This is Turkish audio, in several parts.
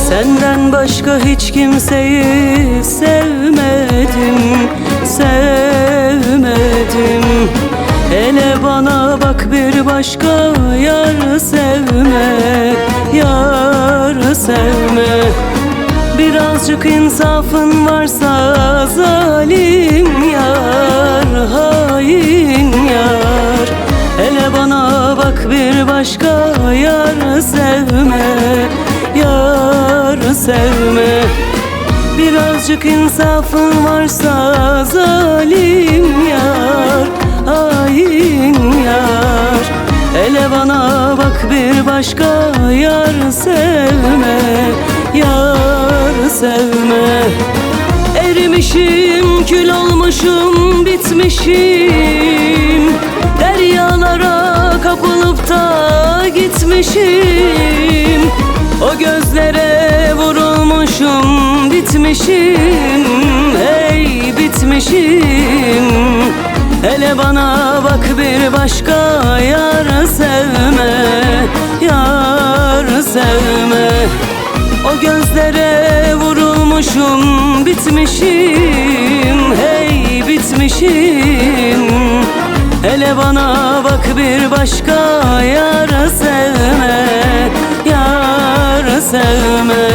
Senden başka hiç kimseyi sevmedim, sevmedim. Hele bana bak bir başka yar sevme, yar sevme. Birazcık insafın varsa zalim yar, hain yar. Hele bana bak bir başka yar sevme, yar sevme. Birazcık insafın varsa zalim yar, hain yar. Hele bana bak bir başka yar sevme, yar sevme. Erimişim, kül olmuşum, bitmişim. Deryalara kapılıp da gitmişim. O gözlere vurulmuşum, bitmişim, hey bitmişim. Hele bana bak bir başka yar sevme, yar sevme. O gözlere vurulmuşum, bitmişim, hey bitmişim. Hele bana bak bir başka yar sevme, yar sevme.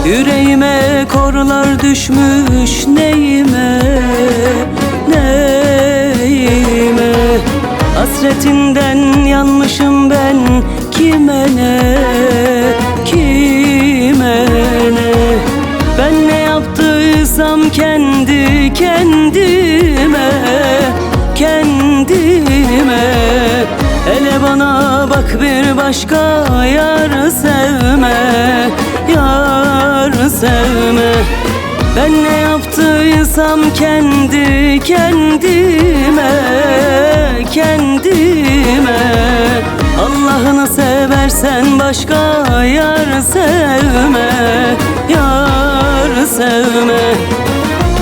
Yüreğime korlar düşmüş, neyime, neyime. Hasretinden yanmışım ben, kime ne, kime ne. Ben ne yaptıysam kendi kendime, kendime. Hele bana bak bir başka yar sevme, yar sevme. Ben ne yaptıysam kendi kendime, kendime. Allah'ını seversen başka yar sevme, yar sevme.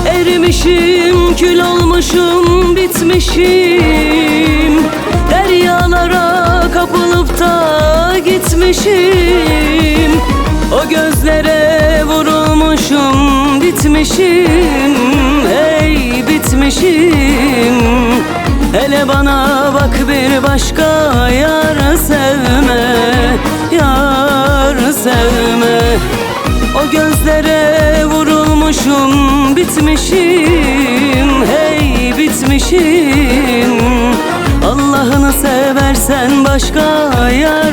Erimişim, kül olmuşum, bitmişim. Deryalara kapılıp da gitmişim. O gözlere vurulmuşum, bitmişim, hey bitmişim. Hele bana bak bir başka yar sevme, yar sevme. O gözlere vurulmuşum, bitmişim, hey bitmişim. Allah'ını seversen başka yar